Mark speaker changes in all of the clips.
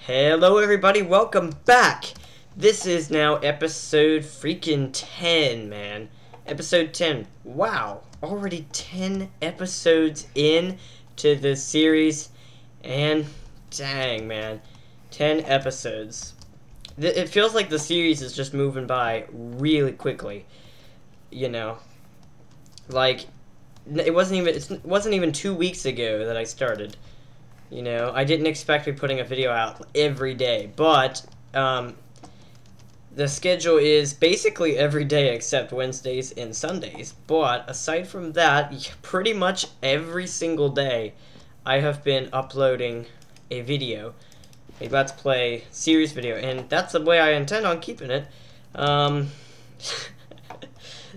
Speaker 1: Hello everybody, welcome back! This is now episode freaking 10, man. Episode 10. Wow, already 10 episodes in to the series, and dang, man. 10 episodes. It feels like the series is just moving by really quickly, you know. Like, it wasn't even 2 weeks ago that I started. You know, I didn't expect to be putting a video out every day, but the schedule is basically every day except Wednesdays and Sundays. But aside from that, pretty much every single day, I have been uploading a video, a Let's Play series video, and that's the way I intend on keeping it.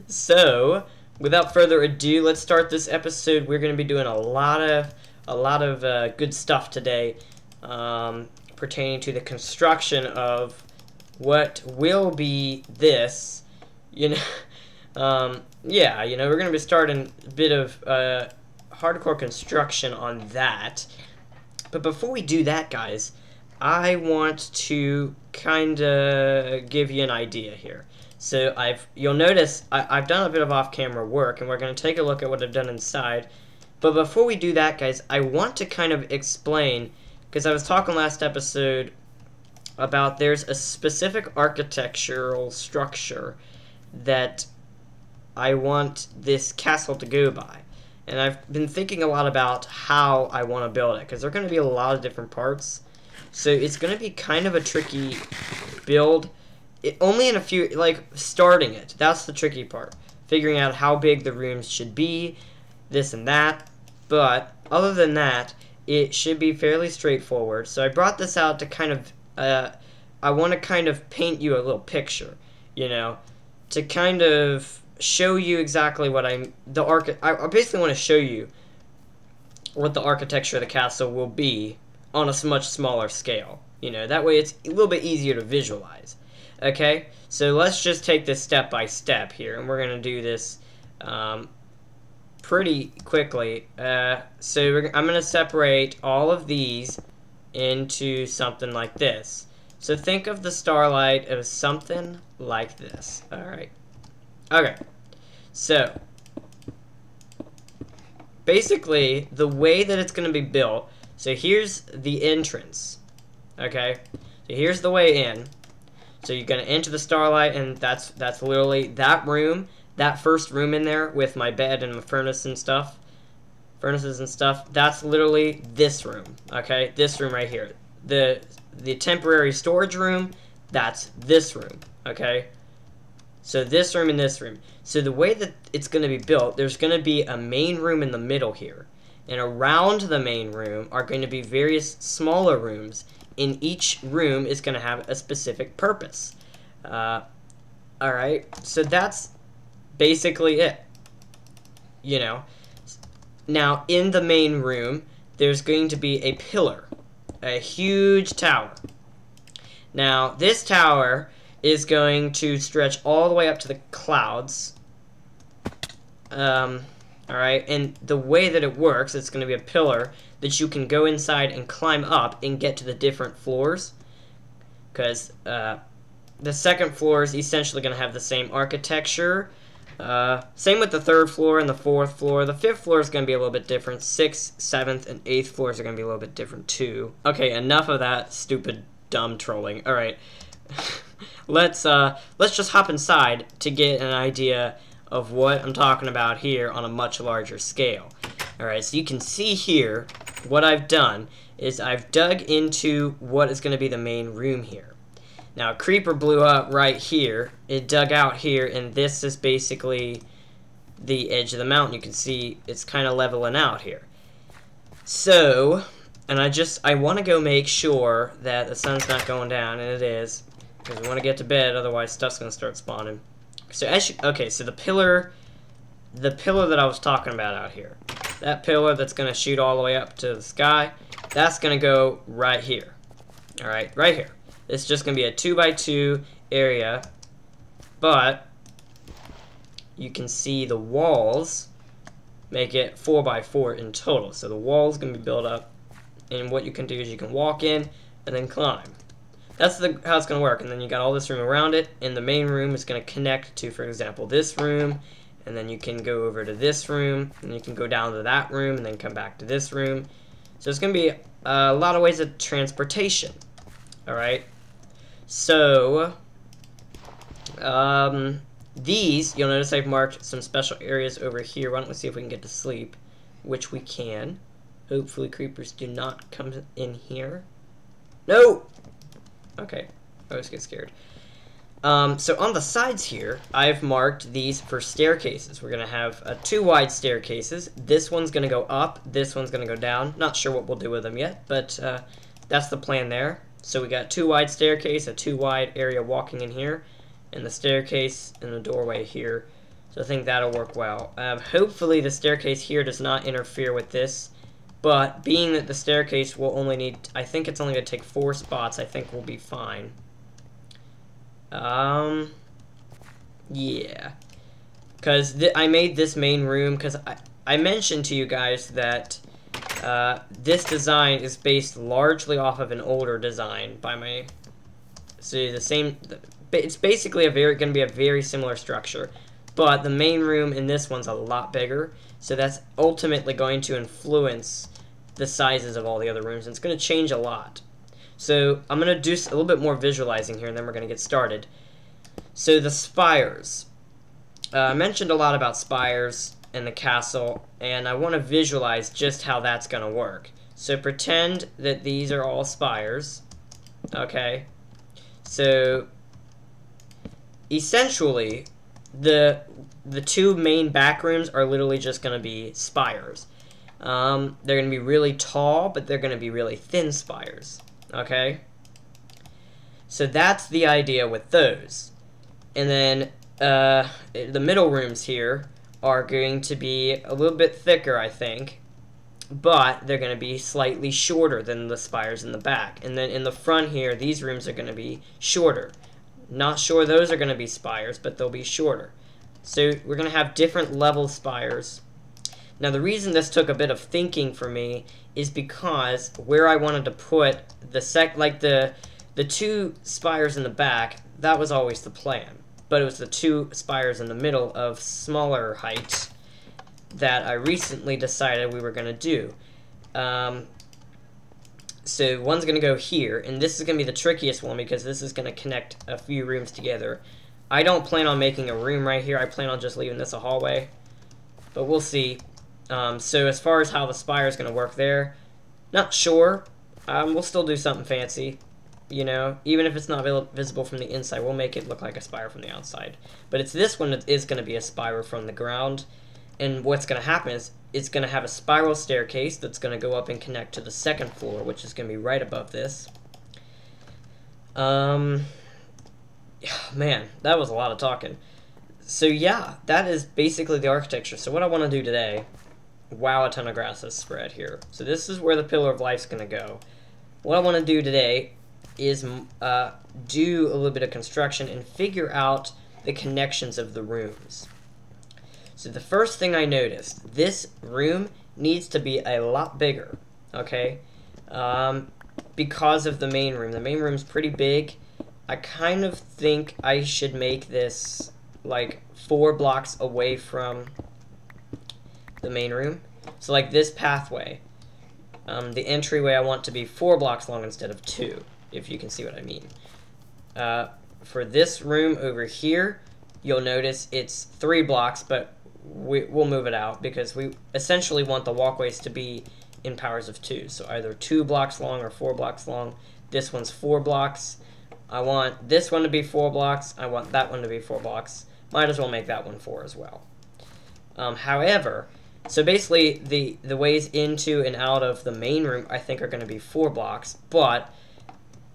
Speaker 1: So, without further ado, let's start this episode. We're going to be doing a lot of good stuff today, pertaining to the construction of what will be this, yeah, we're going to be starting a bit of hardcore construction on that. But before we do that, guys, I want to kind of give you an idea here. So you'll notice I've done a bit of off-camera work, and we're going to take a look at what I've done inside. But before we do that, guys, I want to kind of explain, because I was talking last episode about there's a specific architectural structure that I want this castle to go by. And I've been thinking a lot about how I want to build it, because there are going to be a lot of different parts. So it's going to be kind of a tricky build. Only in a few, like, starting it. That's the tricky part. Figuring out how big the rooms should be, this and that. But other than that, it should be fairly straightforward. So I brought this out to kind of, I want to kind of paint you a little picture, you know, to kind of show you exactly what I basically want to show you what the architecture of the castle will be on a much smaller scale. You know, that way it's a little bit easier to visualize. Okay, so let's just take this step by step here, and we're going to do this pretty quickly. I'm going to separate all of these into something like this. So think of the Starlight as something like this. Alright. Okay. So, basically, the way that it's going to be built, so here's the entrance. Okay? So here's the way in. So you're going to enter the Starlight, and that's literally that room. That first room in there with my bed and my furnaces and stuff, that's literally this room, okay? This room right here. The temporary storage room, that's this room, okay? So this room and this room. So the way that it's going to be built, there's going to be a main room in the middle here. And around the main room are going to be various smaller rooms. And each room is going to have a specific purpose. Alright, so that's basically it, you know. Now, in the main room, there's going to be a pillar, a huge tower. Now, this tower is going to stretch all the way up to the clouds. Alright, and the way that it works, it's going to be a pillar that you can go inside and climb up and get to the different floors. Because the second floor is essentially going to have the same architecture. Same with the third floor and the fourth floor. The fifth floor is going to be a little bit different. 6th, 7th, and 8th floors are going to be a little bit different too. Okay, enough of that stupid, dumb trolling. All right, let's just hop inside to get an idea of what I'm talking about here on a much larger scale. All right, so you can see here what I've done is I've dug into what is going to be the main room here. Now, a creeper blew up right here. It dug out here, and this is basically the edge of the mountain. You can see it's kind of leveling out here. So, and I want to go make sure that the sun's not going down, and it is, because we want to get to bed, otherwise stuff's going to start spawning. So, okay, so the pillar that I was talking about out here, that pillar that's going to shoot all the way up to the sky, that's going to go right here. All right, right here. It's just going to be a 2x2 area, but you can see the walls make it 4x4 in total. So the wall's going to be built up, and what you can do is you can walk in, and then climb. That's how it's going to work. And then you got all this room around it, and the main room is going to connect to, for example, this room, and then you can go over to this room, and you can go down to that room, and then come back to this room. So it's going to be a lot of ways of transportation. Alright? So, these, you'll notice I've marked some special areas over here. Why don't we see if we can get to sleep, which we can. Hopefully creepers do not come in here. No! Okay, I always get scared. So on the sides here, I've marked these for staircases. We're going to have 2 wide staircases. This one's going to go up, this one's going to go down. Not sure what we'll do with them yet, but that's the plan there. So we got 2 wide staircase, a 2 wide area walking in here, and the staircase and the doorway here. So I think that'll work well. Hopefully the staircase here does not interfere with this, but being that the staircase will only need, I think it's only going to take 4 spots, I think we'll be fine. Yeah. Because I made this main room, because I mentioned to you guys that this design is based largely off of an older design by my, so it's basically going to be a very similar structure, but the main room in this one's a lot bigger, so that's ultimately going to influence the sizes of all the other rooms, and it's going to change a lot. So I'm going to do a little bit more visualizing here, and then we're going to get started. So the spires. I mentioned a lot about spires and the castle, and I want to visualize just how that's going to work. So pretend that these are all spires. Okay. So essentially, the 2 main back rooms are literally just going to be spires. They're going to be really tall, but they're going to be really thin spires. Okay? So that's the idea with those. And then the middle rooms here are going to be a little bit thicker, I think, but they're going to be slightly shorter than the spires in the back. And then in the front here, these rooms are going to be shorter. Not sure those are going to be spires, but they'll be shorter. So we're going to have different level spires. Now the reason this took a bit of thinking for me is because where I wanted to put the 2 spires in the back, that was always the plan. But it was the 2 spires in the middle of smaller height that I recently decided we were going to do. So one's going to go here, and this is going to be the trickiest one because this is going to connect a few rooms together. I don't plan on making a room right here. I plan on just leaving this a hallway, but we'll see. So as far as how the spire is going to work there, not sure. We'll still do something fancy. You know, even if it's not visible from the inside, we'll make it look like a spire from the outside. But it's this one that is going to be a spire from the ground. And what's going to happen is it's going to have a spiral staircase that's going to go up and connect to the 2nd floor, which is going to be right above this. Man, that was a lot of talking. So yeah, that is basically the architecture. So what I want to do today, wow, a ton of grass is spread here. So this is where the Pillar of Life's going to go. What I want to do today is do a little bit of construction and figure out the connections of the rooms. So the first thing I noticed, this room needs to be a lot bigger, okay? Because of the main room. The main room's pretty big. I kind of think I should make this like 4 blocks away from the main room. So like this pathway, the entryway I want to be 4 blocks long instead of 2. If you can see what I mean. For this room over here, you'll notice it's 3 blocks, but we'll move it out because we essentially want the walkways to be in powers of 2. So either 2 blocks long or 4 blocks long. This one's 4 blocks. I want this one to be 4 blocks. I want that one to be 4 blocks. Might as well make that one 4 as well. However, so basically the ways into and out of the main room I think are going to be 4 blocks, but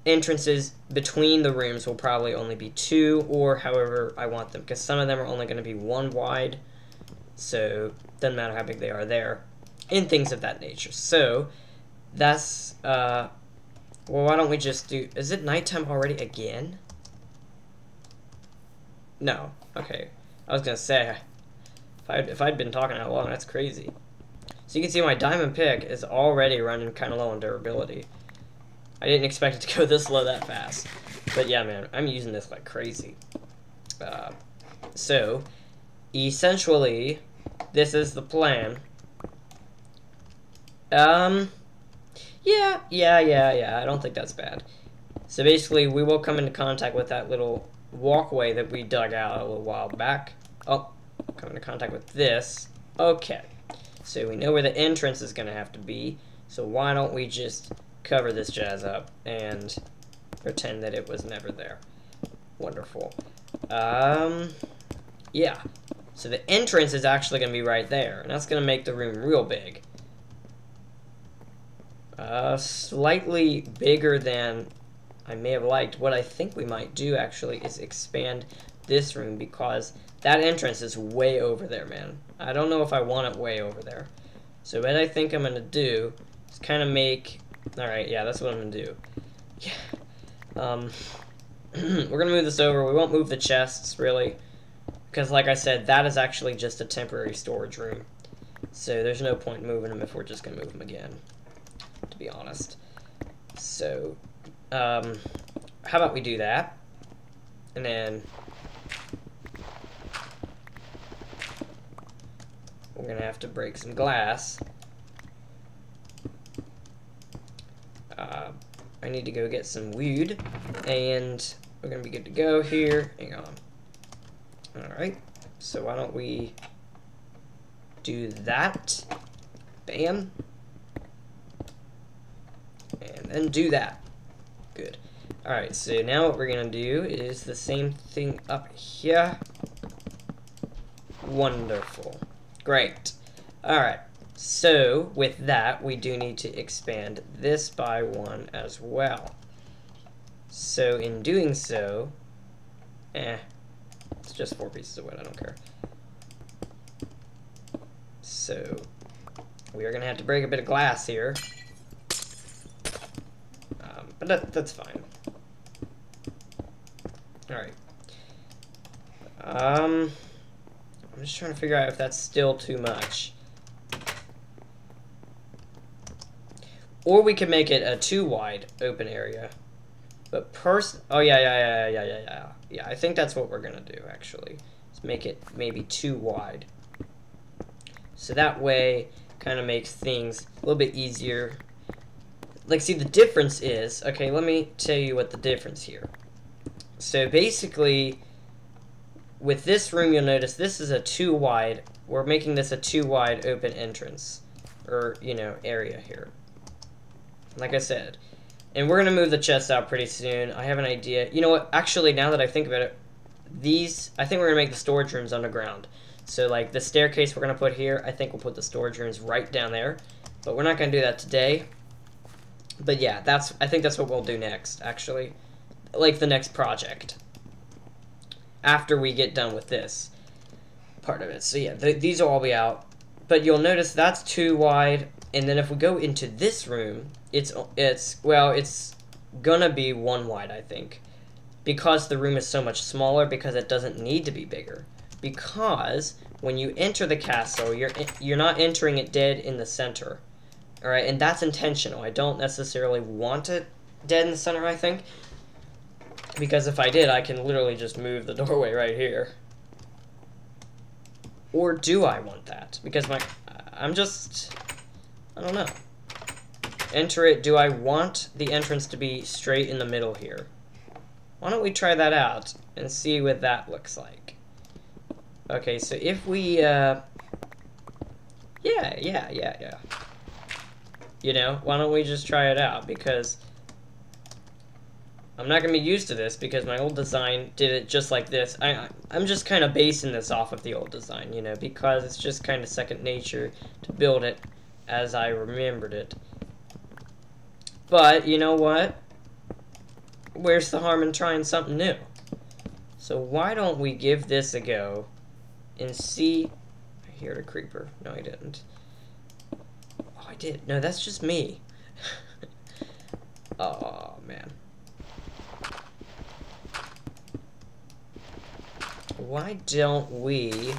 Speaker 1: entrances between the rooms will probably only be 2 or however I want them, because some of them are only going to be 1 wide, so doesn't matter how big they are there, and things of that nature. So that's well, why don't we just do, is it nighttime already again? No. Okay, I was gonna say if I'd been talking that long, that's crazy. So you can see my diamond pick is already running kind of low on durability. I didn't expect it to go this low that fast. But yeah, man, I'm using this like crazy. So, essentially, this is the plan. Yeah, I don't think that's bad. So basically, we will come into contact with that little walkway that we dug out a little while back. Oh, come into contact with this. Okay, so we know where the entrance is going to have to be. So why don't we just cover this jazz up and pretend that it was never there. Wonderful. Yeah. So the entrance is actually going to be right there, and that's going to make the room real big. Slightly bigger than I may have liked. What I think we might do, actually, is expand this room, because that entrance is way over there, man. I don't know if I want it way over there. So what I think I'm going to do is kind of make... Alright, yeah, that's what I'm going to do. Yeah. We're going to move this over. We won't move the chests, really, because, like I said, that is actually just a temporary storage room. So there's no point moving them if we're just going to move them again, to be honest. So, how about we do that? And then we're going to have to break some glass. I need to go get some wood, and we're going to be good to go here. Hang on. Alright, so why don't we do that? Bam. And then do that. Good. Alright, so now what we're going to do is the same thing up here. Wonderful. Great. Alright, so with that, we do need to expand this by 1 as well. So in doing so, it's just 4 pieces of wood, I don't care. So we are going to have to break a bit of glass here. But that's fine. Alright. I'm just trying to figure out if that's still too much. Or we could make it a too wide open area. But oh, yeah, I think that's what we're gonna do, actually. Let's make it maybe too wide. So that way, kind of makes things a little bit easier. Like, see, the difference is, okay, let me tell you what the difference here. So basically, with this room, you'll notice this is a too wide. We're making this a too wide open entrance, or, you know, area here. Like I said. And we're going to move the chests out pretty soon. I have an idea. You know what? Actually, now that I think about it, I think we're going to make the storage rooms underground. So, like, the staircase we're going to put here, I think we'll put the storage rooms right down there. But we're not going to do that today. But yeah, I think that's what we'll do next, actually. Like, the next project. After we get done with this part of it. So yeah, these will all be out. But you'll notice that's too wide. And then if we go into this room, it's gonna be 1 wide, I think, because the room is so much smaller, because it doesn't need to be bigger. Because when you enter the castle, you're not entering it dead in the center, all right, and that's intentional. I don't necessarily want it dead in the center, I think, because if I did, I can literally just move the doorway right here. Or do I want that? Because I don't know. Enter it. Do I want the entrance to be straight in the middle here? Why don't we try that out and see what that looks like? Okay, so if we, yeah. You know, why don't we just try it out? Because I'm not going to be used to this, because my old design did it just like this. I'm just kind of basing this off of the old design, you know, because it's just kind of second nature to build it as I remembered it. But, you know what? Where's the harm in trying something new? So why don't we give this a go and see... I heard a creeper. No, I didn't. Oh, I did. No, that's just me. Oh, man. Why don't we...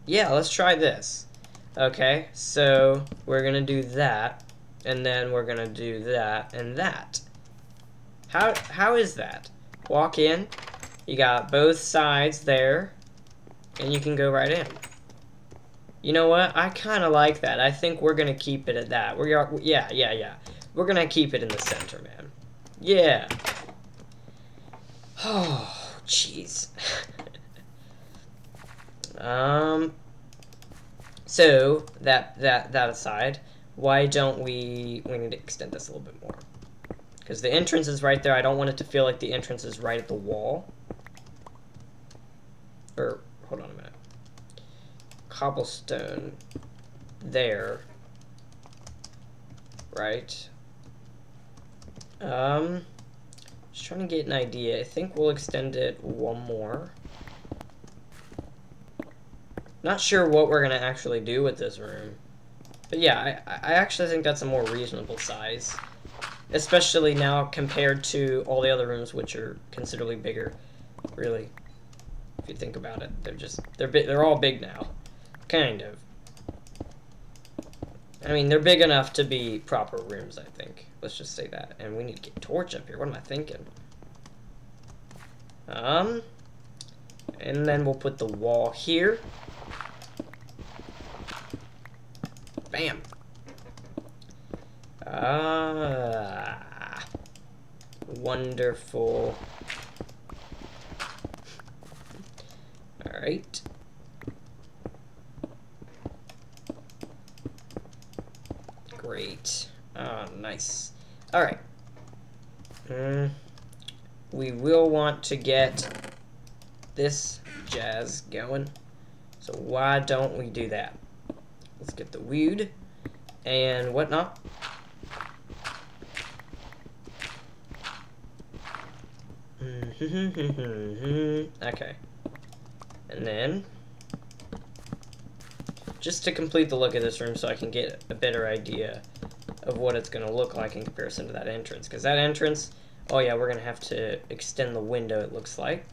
Speaker 1: Yeah, let's try this. Okay, so we're gonna do that. And then we're gonna do that and that. How is that? Walk in. You got both sides there, and you can go right in. You know what? I kind of like that. I think we're gonna keep it at that. Yeah. We're gonna keep it in the center, man. Yeah. Oh, jeez. So that aside, why don't we need to extend this a little bit more? Because the entrance is right there. I don't want it to feel like the entrance is right at the wall. Or, hold on a minute. Cobblestone there. Right. Just trying to get an idea. I think we'll extend it one more. Not sure what we're going to actually do with this room. But yeah, I actually think that's a more reasonable size. Especially now compared to all the other rooms, which are considerably bigger. Really. If you think about it. They're all big now. Kind of. I mean, they're big enough to be proper rooms, I think. Let's just say that. And we need to get a torch up here. What am I thinking? And then we'll put the wall here. Bam. Wonderful. Alright. Great. Oh, nice. Alright. We will want to get this jazz going. So why don't we do that? Let's get the wood and whatnot. Okay. And then, just to complete the look of this room so I can get a better idea of what it's going to look like in comparison to that entrance. Because that entrance, oh yeah, we're going to have to extend the window, it looks like.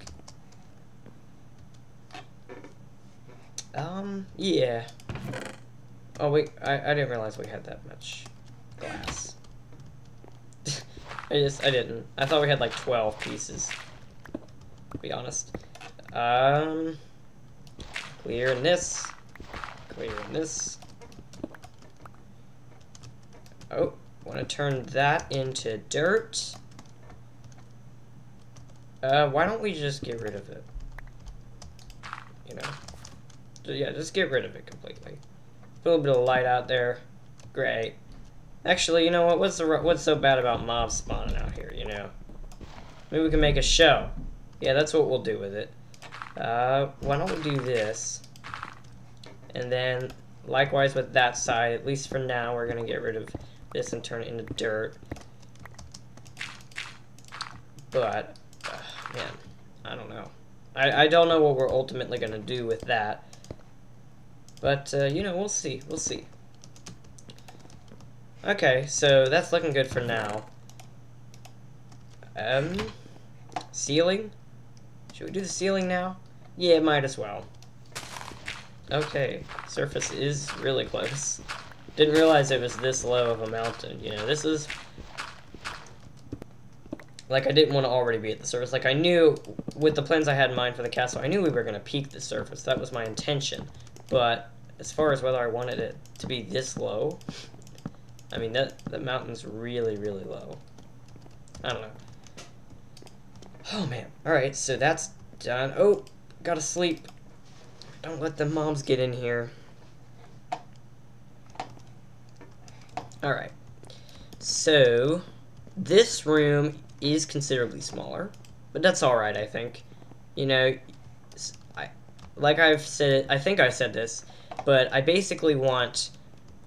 Speaker 1: Yeah. Oh wait, I didn't realize we had that much glass. I didn't. I thought we had like 12 pieces, to be honest. Clearing this. Clearing this. Oh, want to turn that into dirt. Why don't we just get rid of it? You know? Yeah, just get rid of it completely. A little bit of light out there. Great. Actually, you know what? What's so bad about mobs spawning out here, you know? Maybe we can make a show. Yeah, that's what we'll do with it. Why don't we do this? And then, likewise with that side, at least for now, we're going to get rid of this and turn it into dirt. But, man, I don't know. I don't know what we're ultimately going to do with that. But, you know, we'll see. We'll see. Okay, so that's looking good for now. Ceiling? Should we do the ceiling now? Yeah, might as well. Okay, surface is really close. Didn't realize it was this low of a mountain. You know, this is... Like, I didn't want to already be at the surface. Like, I knew, with the plans I had in mind for the castle, I knew we were going to peak the surface. That was my intention. But, as far as whether I wanted it to be this low... I mean, the mountain's really, really low. I don't know. Oh, man. Alright, so that's done. Oh, gotta sleep. Don't let the moms get in here. Alright. So, this room is considerably smaller. But that's alright, I think. You know, like I've said, I think I said this, but I basically want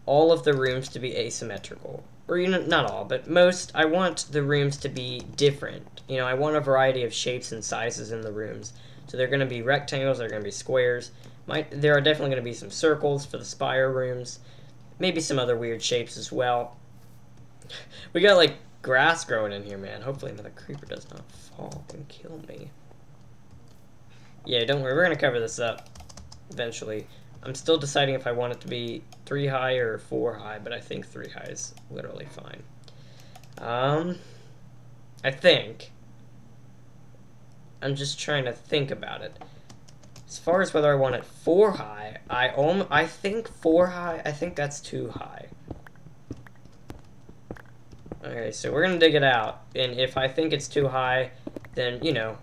Speaker 1: all of the rooms to be asymmetrical. Or, you know, not all, but most. I want the rooms to be different. You know, I want a variety of shapes and sizes in the rooms. So they're going to be rectangles, they're going to be squares. There are definitely going to be some circles for the spire rooms. Maybe some other weird shapes as well. We got, like, grass growing in here, man. Hopefully another creeper does not fall and kill me. Yeah, don't worry. We're going to cover this up eventually. I'm still deciding if I want it to be 3 high or 4 high, but I think 3 high is literally fine. I think. I'm just trying to think about it. As far as whether I want it 4 high, I think 4 high, I think that's too high. Okay, so we're gonna dig it out, and if I think it's too high, then, you know,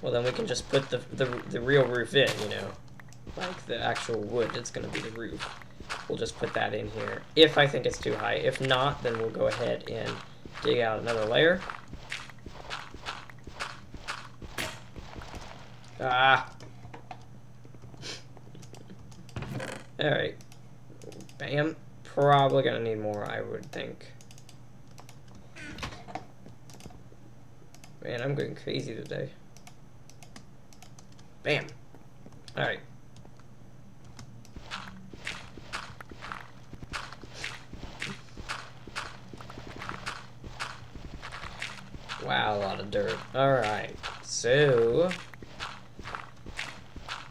Speaker 1: well, then we can just put the real roof in, you know, like the actual wood that's gonna be the roof. We'll just put that in here if I think it's too high. If not, then we'll go ahead and dig out another layer. Ah. Alright. Bam. Probably gonna need more, I would think. Man, I'm going crazy today. Bam. Alright. Wow, a lot of dirt. Alright. So,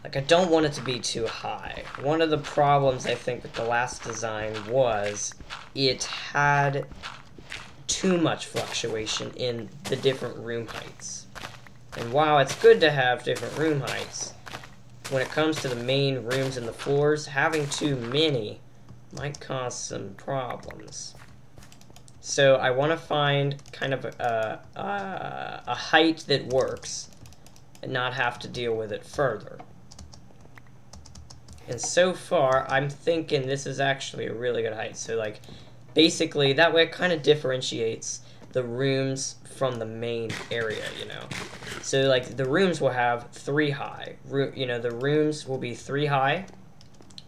Speaker 1: like, I don't want it to be too high. One of the problems, I think, with the last design was it had too much fluctuation in the different room heights. And while it's good to have different room heights, when it comes to the main rooms and the floors, having too many might cause some problems. So I want to find kind of a height that works and not have to deal with it further. And so far, I'm thinking this is actually a really good height. So, like, basically, that way it kind of differentiates the rooms from the main area, you know. So, like, the rooms will have 3 high. You know, the rooms will be 3 high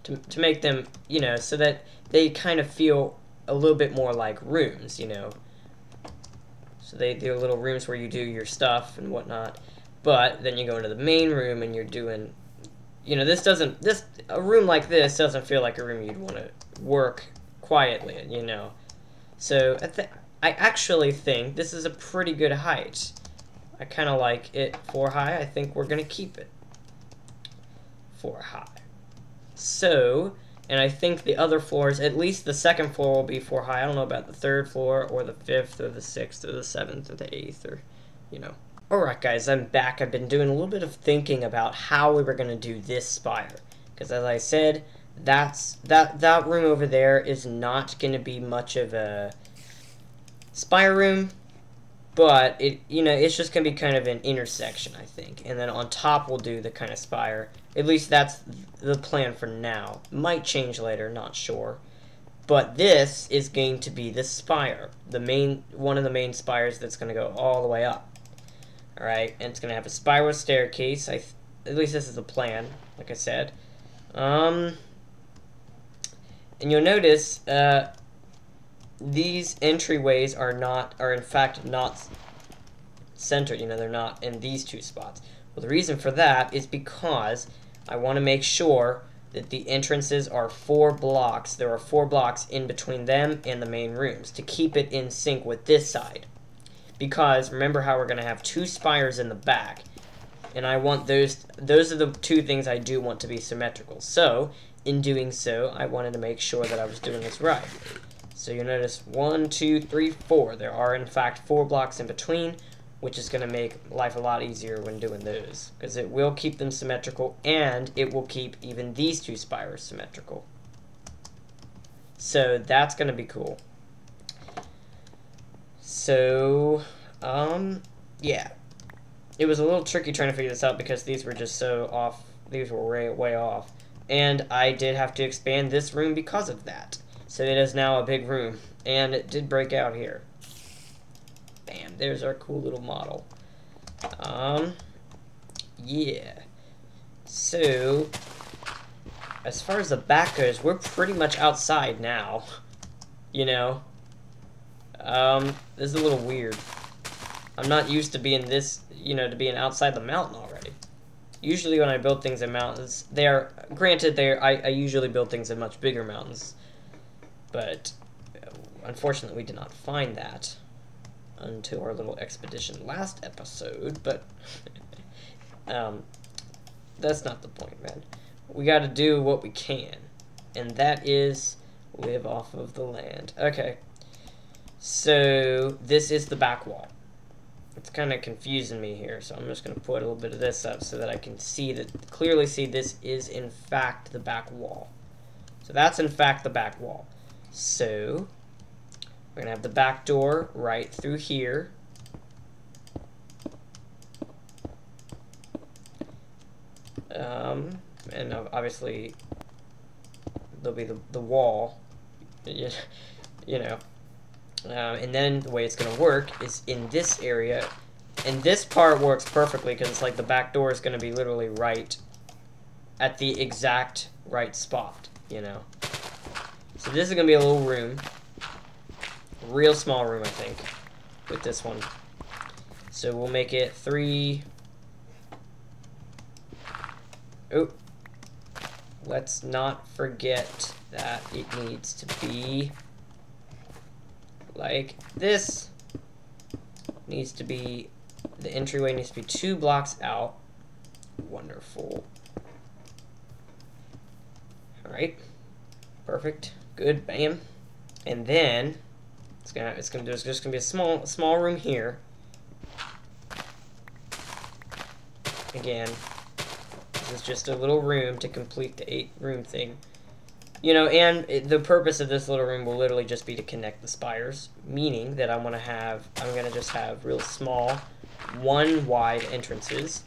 Speaker 1: to make them, you know, so that they kind of feel a little bit more like rooms, you know. So they're little rooms where you do your stuff and whatnot. But then you go into the main room and you're doing... You know, a room like this doesn't feel like a room you'd want to work quietly in, you know. So, I actually think this is a pretty good height. I kind of like it 4 high. I think we're going to keep it 4 high. So, and I think the other floors, at least the second floor will be 4 high. I don't know about the 3rd floor, or the 5th, or the 6th, or the 7th, or the 8th, or, you know. Alright guys, I'm back. I've been doing a little bit of thinking about how we were going to do this spire. Because as I said, that room over there is not going to be much of a spire room. But, it's just going to be kind of an intersection, I think. And then on top we'll do the kind of spire. At least that's the plan for now. Might change later, not sure. But this is going to be the spire. One of the main spires that's going to go all the way up. Alright, and it's going to have a spiral staircase. At least this is the plan, like I said. And you'll notice, these entryways are in fact not centered. You know, they're not in these 2 spots. Well, the reason for that is because I want to make sure that the entrances are 4 blocks. There are 4 blocks in between them and the main rooms to keep it in sync with this side. Because remember how we're going to have 2 spires in the back, and I want those are the 2 things I do want to be symmetrical. So, in doing so, I wanted to make sure that I was doing this right. So you'll notice 1, 2, 3, 4. There are in fact 4 blocks in between, which is going to make life a lot easier when doing those, because it will keep them symmetrical, and it will keep even these 2 spires symmetrical. So that's going to be cool. So, yeah. It was a little tricky trying to figure this out because these were just so off. These were way off. And I did have to expand this room because of that. So it is now a big room. And it did break out here. Bam, there's our cool little model. Yeah. So, as far as the back goes, we're pretty much outside now. You know? This is a little weird. I'm not used to being this, to being outside the mountain already. Usually when I build things in mountains, I usually build things in much bigger mountains. But, unfortunately, we did not find that until our little expedition last episode, but, that's not the point, man. We got to do what we can, and that is live off of the land. Okay, so this is the back wall. It's kind of confusing me here, so I'm just going to put a little bit of this up so that I can clearly see this is in fact the back wall. So that's in fact the back wall. So we're going to have the back door right through here. And obviously there'll be the wall, you know. And then the way it's going to work is in this area, and this part works perfectly because it's like the back door is going to be literally right at the exact right spot, you know. So this is going to be a little room, a real small room, I think, with this one. So we'll make it 3. Oh, let's not forget that it needs to be like this. Needs to be, the entryway needs to be 2 blocks out. Wonderful. Alright. Perfect. Good. Bam. And then there's just gonna be a small room here. Again, this is just a little room to complete the 8-room thing. You know, and the purpose of this little room will literally just be to connect the spires, meaning that I'm gonna just have real small, 1 wide entrances,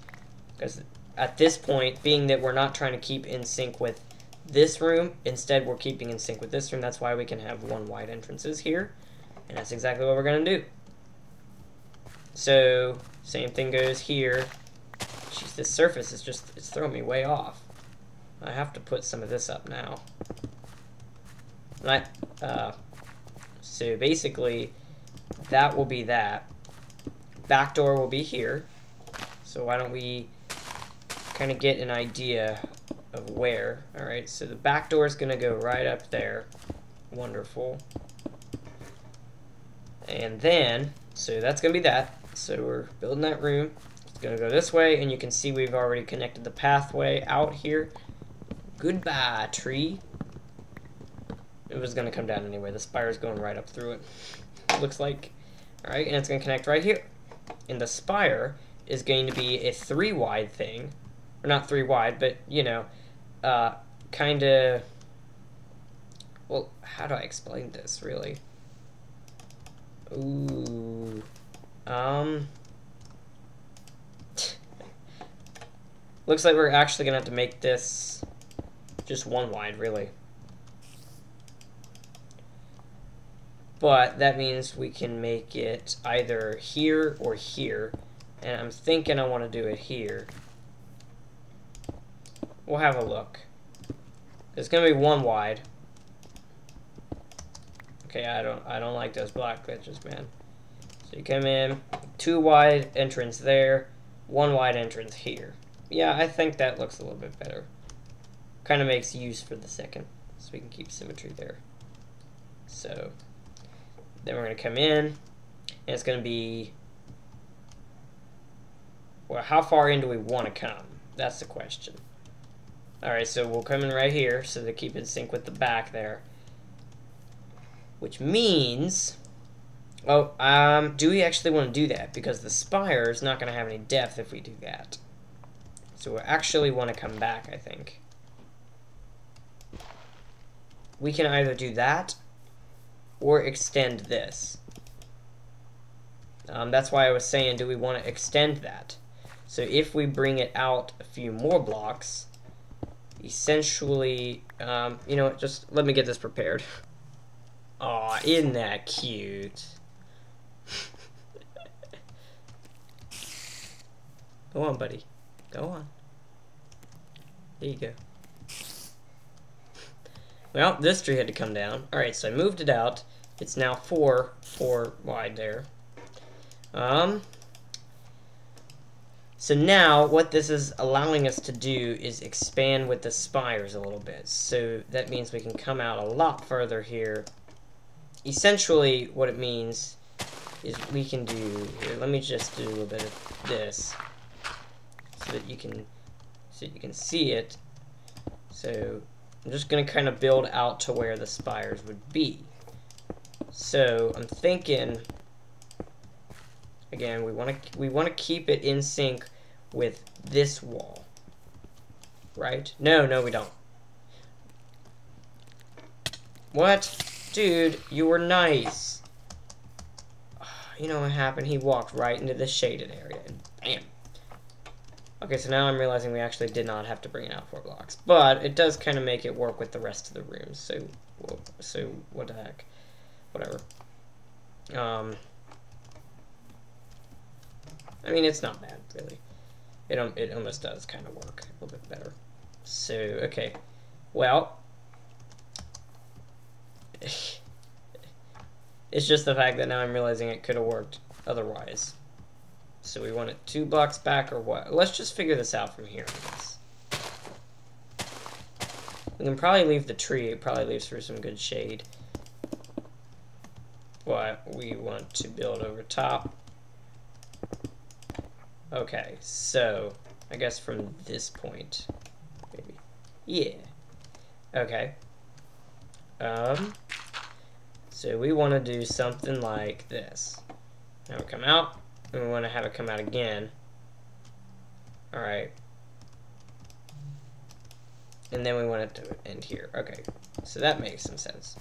Speaker 1: because at this point, being that we're not trying to keep in sync with this room, instead we're keeping in sync with this room. That's why we can have 1 wide entrances here, and that's exactly what we're gonna do. So same thing goes here. Jeez, this surface is it's throwing me way off. I have to put some of this up now. Right. So basically, that will be that. Back door will be here. So why don't we kind of get an idea of where. Alright, so the back door is going to go right up there. Wonderful. And then, so that's going to be that. So we're building that room. It's going to go this way, and you can see we've already connected the pathway out here. Goodbye, tree. It was going to come down anyway. The spire's going right up through it. It looks like. Alright, and it's going to connect right here. And the spire is going to be a 3 wide thing. Or not 3 wide, but, you know, kind of... Well, how do I explain this, really? Ooh. Looks like we're actually going to have to make this just 1 wide, really. But that means we can make it either here or here. And I'm thinking I want to do it here. We'll have a look. It's going to be 1 wide. Okay, I don't like those black glitches, man. So you come in, 2 wide entrance there, 1 wide entrance here. Yeah, I think that looks a little bit better. Kind of makes use for the second, so we can keep symmetry there. So then we're going to come in, and it's going to be, well, how far in do we want to come? That's the question. Alright, so we'll come in right here, so to keep in sync with the back there. Which means, oh, do we actually want to do that? Because the spire is not going to have any depth if we do that. So we actually want to come back, I think. We can either do that, or extend this. That's why I was saying, do we want to extend that? So if we bring it out a few more blocks, essentially, you know what, just let me get this prepared. Aw, isn't that cute? Go on, buddy. Go on. There you go. Well, this tree had to come down. Alright, so I moved it out. It's now 4 wide there. So now, what this is allowing us to do is expand with the spires a little bit. So that means we can come out a lot further here. Essentially, what it means is we can do... Here, let me just do a little bit of this, so that you can so you can see it. So I'm just gonna kind of build out to where the spires would be. So I'm thinking, again, we want to keep it in sync with this wall, right? No, we don't. What? Dude, you were nice. You know what happened? He walked right into the shaded area, and bam. Okay, so now I'm realizing we actually did not have to bring it out 4 blocks, but it does kind of make it work with the rest of the rooms. So what the heck? Whatever. I mean, it's not bad, really. It almost does kind of work a little bit better. So, okay. Well, it's just the fact that now I'm realizing it could have worked otherwise. So we want it 2 blocks back or what? Let's just figure this out from here, I guess. We can probably leave the tree. It probably leaves for some good shade. But we want to build over top. Okay, so I guess from this point, maybe. Yeah. Okay. So we want to do something like this. Now we come out, and we want to have it come out again. Alright. And then we want it to end here. Okay, so that makes some sense.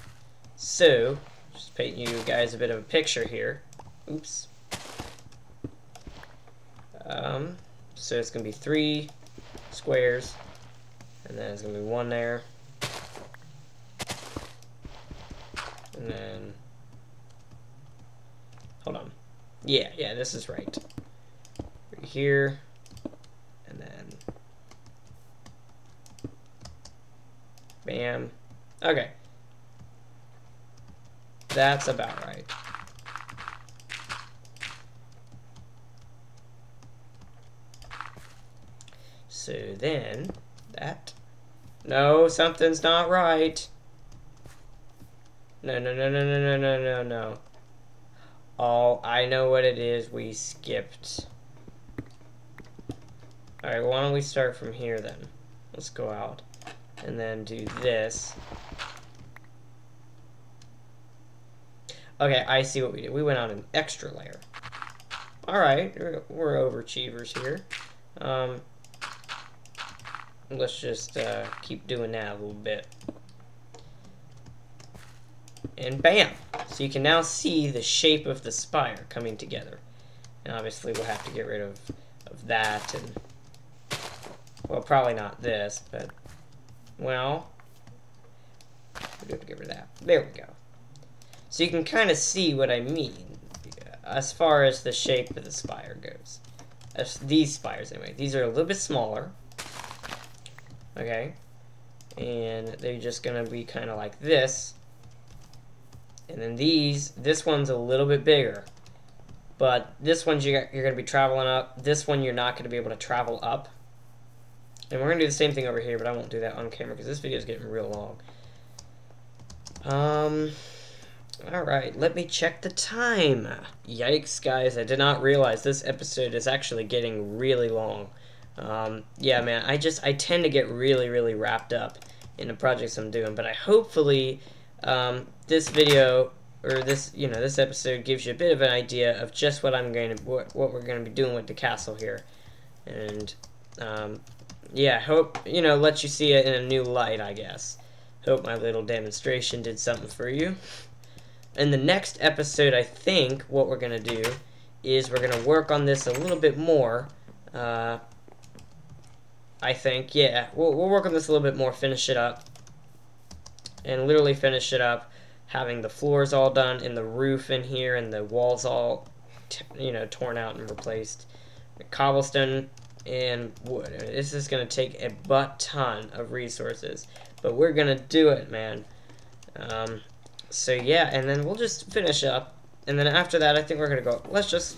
Speaker 1: So, just paint you guys a bit of a picture here. Oops. So it's going to be 3 squares, and then it's going to be 1 there. And then, hold on. Yeah, this is right. Right here, and then, bam. Okay. That's about right. So then, no, something's not right. No. Oh, I know what it is. We skipped. Alright, why don't we start from here then? Let's go out. And then do this. Okay, I see what we did. We went on an extra layer. Alright, we're overachievers here. Let's just keep doing that a little bit. And bam! So you can now see the shape of the spire coming together. And obviously we'll have to get rid of that and, well, probably not this, but, well, we have to get rid of that. There we go. So you can kind of see what I mean as far as the shape of the spire goes. As these spires anyway. These are a little bit smaller. Okay. And they're just going to be kind of like this. And then this one's a little bit bigger. But this one you're going to be traveling up. This one you're not going to be able to travel up. And we're going to do the same thing over here, but I won't do that on camera because this video is getting real long. Alright, let me check the time. Yikes, guys, I did not realize this episode is actually getting really long. Yeah, man, I tend to get really wrapped up in the projects I'm doing, but hopefully, this video, or this episode gives you a bit of an idea of just what what we're going to be doing with the castle here. And, yeah, hope, let you see it in a new light, I guess. Hope my little demonstration did something for you. In the next episode, I think what we're going to do is we're going to work on this a little bit more. I think, yeah, we'll work on this a little bit more, finish it up. And literally finish it up, having the floors all done, and the roof in here, and the walls all, torn out and replaced. The cobblestone and wood. This is going to take a butt-ton of resources, but we're going to do it, man. So yeah, and then we'll just finish up, and then after that, I think we're gonna go. We're just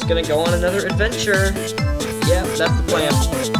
Speaker 1: gonna go on another adventure. Yeah, that's the plan.